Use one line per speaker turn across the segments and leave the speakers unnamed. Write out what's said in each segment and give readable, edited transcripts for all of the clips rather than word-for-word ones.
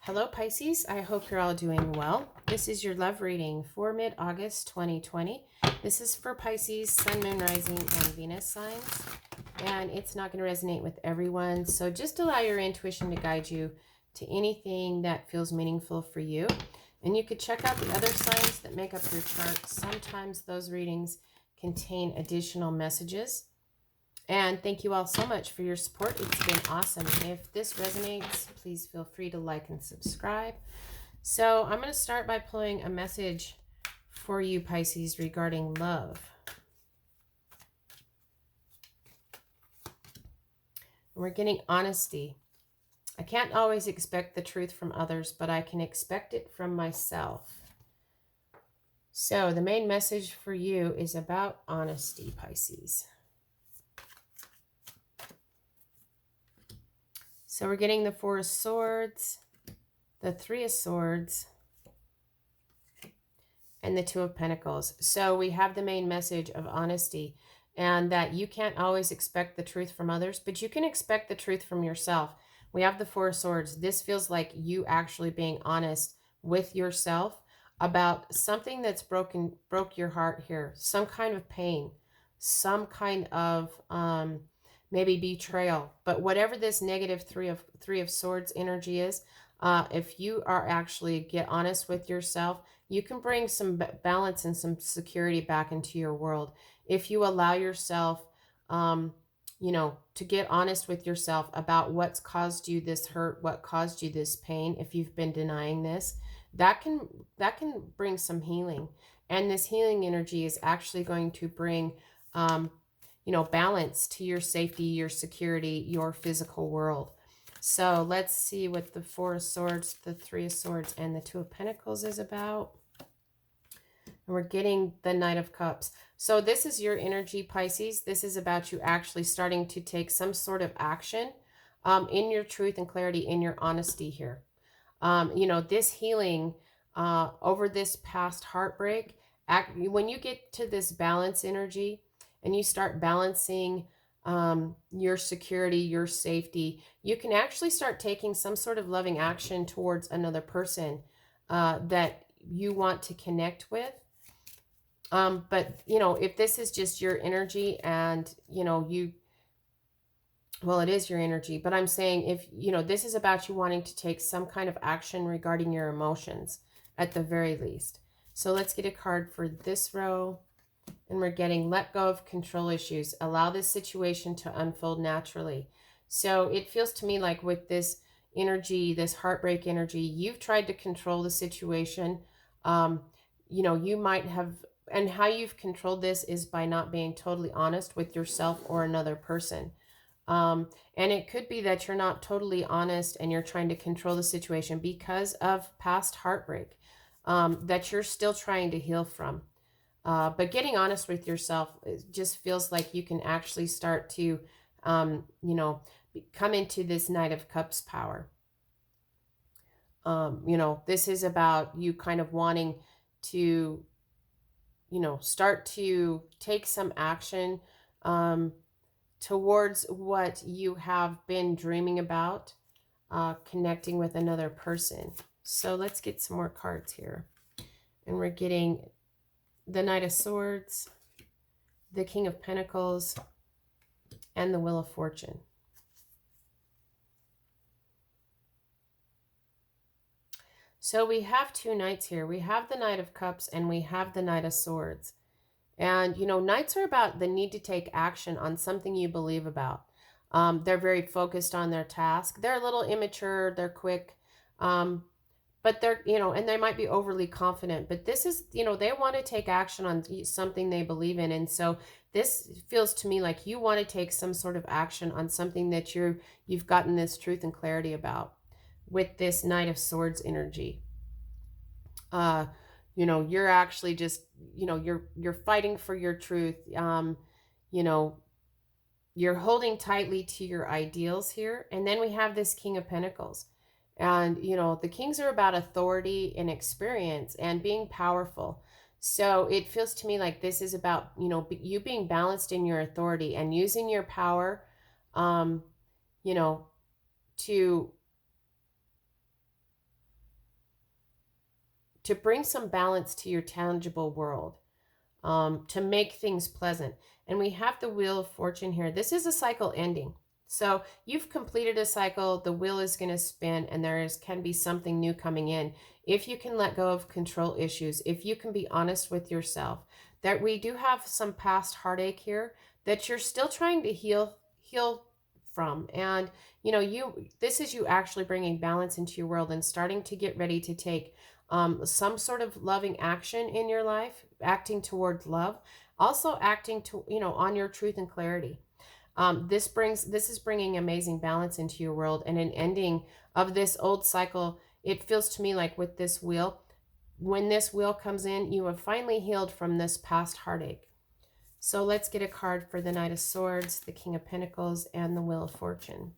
Hello, Pisces. I hope you're all doing well. This is your love reading for mid-August 2020. This is for Pisces, Sun, Moon, Rising, and Venus signs. And it's not going to resonate with everyone. So just allow your intuition to guide you to anything that feels meaningful for you. And you could check out the other signs that make up your chart. Sometimes those readings contain additional messages. And thank you all so much for your support. It's been awesome. If this resonates, please feel free to like and subscribe. So I'm going to start by pulling a message for you, Pisces, regarding love. We're getting honesty. I can't always expect the truth from others, but I can expect it from myself. So the main message for you is about honesty, Pisces. So we're getting the Four of Swords, the Three of Swords, and the Two of Pentacles. So we have the main message of honesty, and that you can't always expect the truth from others, but you can expect the truth from yourself. We have the Four of Swords. This feels like you actually being honest with yourself about something that's broke your heart here, some kind of pain, some kind of maybe betrayal. But whatever this negative three of swords energy is, if you are actually get honest with yourself, you can bring some balance and some security back into your world. If you allow yourself, to get honest with yourself about what's caused you this hurt, what caused you this pain, if you've been denying this, that can bring some healing. And this healing energy is actually going to bring balance to your safety, your security, your physical world. So let's see what the Four of Swords, the Three of Swords, and the Two of Pentacles is about. And we're getting the Knight of Cups. So this is your energy, Pisces. This is about you actually starting to take some sort of action in your truth and clarity, in your honesty here. This healing over this past heartbreak, when you get to this balance energy, and you start balancing your security, your safety, you can actually start taking some sort of loving action towards another person that you want to connect with. But, if this is just your energy and, well, it is your energy, but I'm saying if, this is about you wanting to take some kind of action regarding your emotions at the very least. So let's get a card for this row. And we're getting let go of control issues. Allow this situation to unfold naturally. So it feels to me like with this energy, this heartbreak energy, you've tried to control the situation. You might have, and how you've controlled this is by not being totally honest with yourself or another person. And it could be that you're not totally honest and you're trying to control the situation because of past heartbreak that you're still trying to heal from. But getting honest with yourself, it just feels like you can actually start to, come into this Knight of Cups power. This is about you kind of wanting to, start to take some action towards what you have been dreaming about, connecting with another person. So let's get some more cards here. And we're getting the Knight of Swords, the King of Pentacles, and the Wheel of Fortune. So we have two knights here. We have the Knight of Cups and we have the Knight of Swords. And, knights are about the need to take action on something you believe about. They're very focused on their task. They're a little immature. They're quick. But they're, and they might be overly confident, but this is, they want to take action on something they believe in. And so this feels to me like you want to take some sort of action on something that you've gotten this truth and clarity about with this Knight of Swords energy. You're actually just, you're fighting for your truth. You're holding tightly to your ideals here. And then we have this King of Pentacles. And, the kings are about authority and experience and being powerful. So it feels to me like this is about, you being balanced in your authority and using your power, to to bring some balance to your tangible world, to make things pleasant. And we have the Wheel of Fortune here. This is a cycle ending. So you've completed a cycle, the wheel is going to spin, and can be something new coming in. If you can let go of control issues, if you can be honest with yourself, that we do have some past heartache here that you're still trying to heal from. And this is you actually bringing balance into your world and starting to get ready to take some sort of loving action in your life, acting towards love, also acting to on your truth and clarity. This is bringing amazing balance into your world and an ending of this old cycle. It feels to me like with this wheel, when this wheel comes in, you have finally healed from this past heartache. So let's get a card for the Knight of Swords, the King of Pentacles, and the Wheel of Fortune.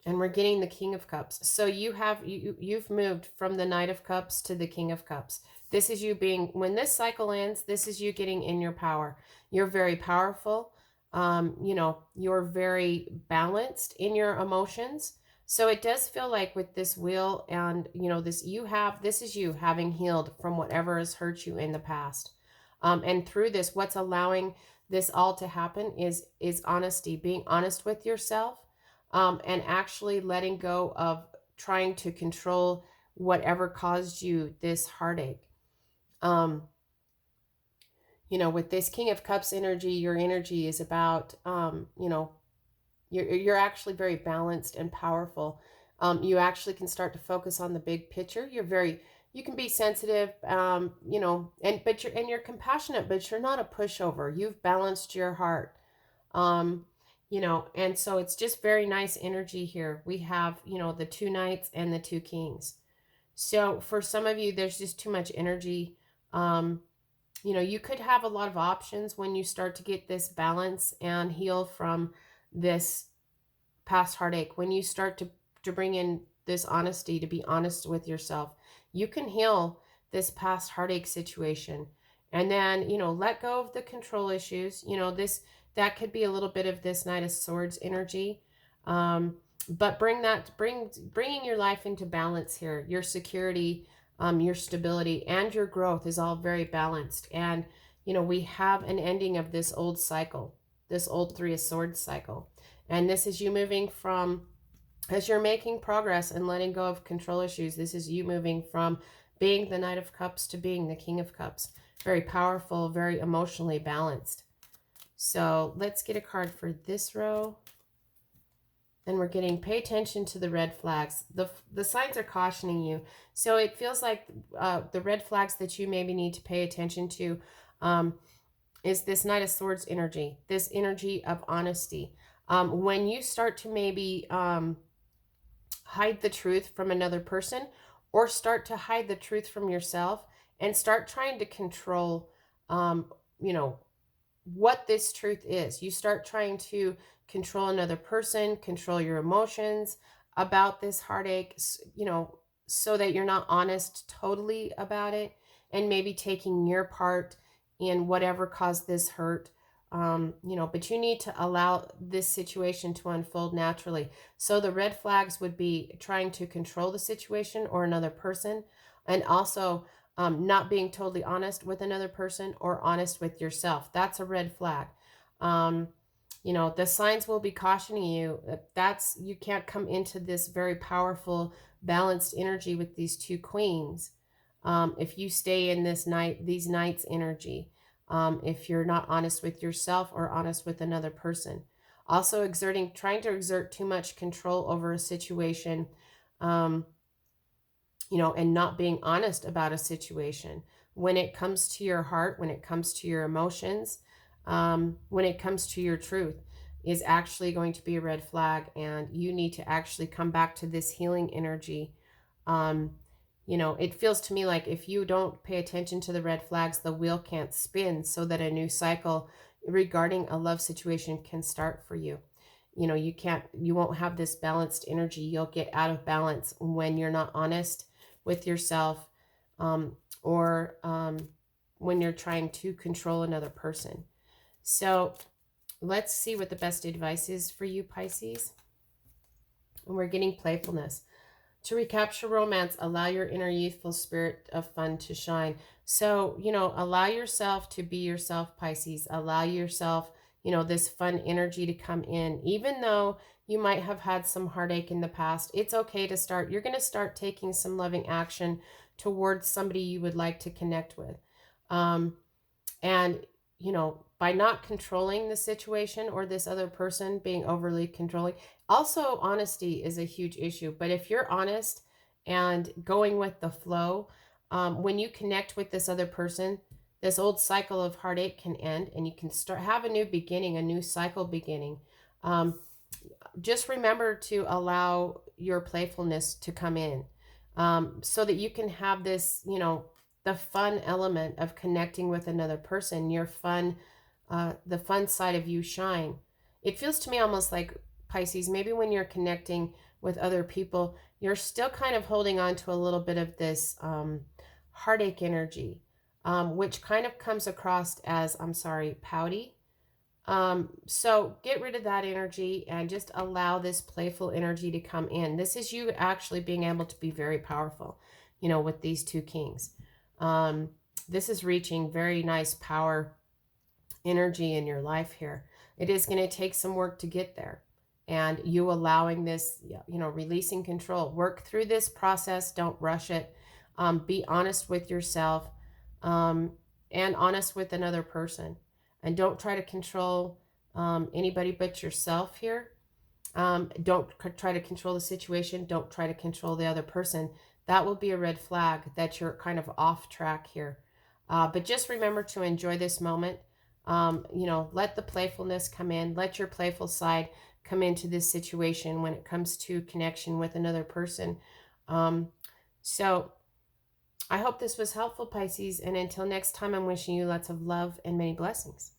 And we're getting the King of Cups. So you've moved from the Knight of Cups to the King of Cups. This is you when this cycle ends, this is you getting in your power. You're very powerful. You're very balanced in your emotions. So it does feel like with this wheel and, this is you having healed from whatever has hurt you in the past. And through this, what's allowing this all to happen is honesty, being honest with yourself, and actually letting go of trying to control whatever caused you this heartache. With this King of Cups energy, your energy is about, you're actually very balanced and powerful. You actually can start to focus on the big picture. You can be sensitive, and you're compassionate, but you're not a pushover. You've balanced your heart. And so it's just very nice energy here. We have, the two knights and the two kings. So for some of you, there's just too much energy. You could have a lot of options when you start to get this balance and heal from this past heartache. When you start to bring in this honesty, to be honest with yourself, you can heal this past heartache situation. And then, let go of the control issues. That could be a little bit of this Knight of Swords energy. But bringing your life into balance here, your security, your stability, and your growth is all very balanced. And, we have an ending of this old cycle, this old Three of Swords cycle. And this is you moving from, as you're making progress and letting go of control issues, this is you moving from being the Knight of Cups to being the King of Cups. Very powerful, very emotionally balanced. So let's get a card for this row. And we're getting, pay attention to the red flags. The signs are cautioning you. So it feels like the red flags that you maybe need to pay attention to is this Knight of Swords energy, this energy of honesty. When you start to maybe hide the truth from another person, or start to hide the truth from yourself and start trying to control, what this truth is. You start trying to control another person, control your emotions about this heartache, so that you're not honest totally about it, and maybe taking your part in whatever caused this hurt. But you need to allow this situation to unfold naturally. So the red flags would be trying to control the situation or another person, and also not being totally honest with another person or honest with yourself. That's a red flag. The signs will be cautioning you that you can't come into this very powerful, balanced energy with these two queens. If you stay in these knights energy, if you're not honest with yourself or honest with another person. Also trying to exert too much control over a situation, and not being honest about a situation. When it comes to your heart, when it comes to your emotions, when it comes to your truth, is actually going to be a red flag, and you need to actually come back to this healing energy. It feels to me like if you don't pay attention to the red flags, the wheel can't spin so that a new cycle regarding a love situation can start for you. You won't have this balanced energy. You'll get out of balance when you're not honest with yourself, or when you're trying to control another person. So let's see what the best advice is for you, Pisces. And we're getting playfulness. To recapture romance, allow your inner youthful spirit of fun to shine. So, allow yourself to be yourself, Pisces. Allow yourself, this fun energy to come in. Even though you might have had some heartache in the past, it's okay to start. You're going to start taking some loving action towards somebody you would like to connect with. And, by not controlling the situation or this other person being overly controlling, also honesty is a huge issue. But if you're honest and going with the flow, when you connect with this other person, this old cycle of heartache can end and you can start have a new beginning, a new cycle beginning. Just remember to allow your playfulness to come in, so that you can have this, the fun element of connecting with another person, your fun, the fun side of you shine. It feels to me almost like, Pisces, maybe when you're connecting with other people, you're still kind of holding on to a little bit of this heartache energy, which kind of comes across as, I'm sorry, pouty. So get rid of that energy and just allow this playful energy to come in. This is you actually being able to be very powerful, with these two kings. This is reaching very nice power energy in your life here. It is going to take some work to get there. And you allowing this, releasing control. Work through this process. Don't rush it. Be honest with yourself, and honest with another person. And don't try to control anybody but yourself here. Don't try to control the situation. Don't try to control the other person. That will be a red flag that you're kind of off track here. But just remember to enjoy this moment. Let the playfulness come in. Let your playful side come into this situation when it comes to connection with another person. So I hope this was helpful, Pisces. And until next time, I'm wishing you lots of love and many blessings.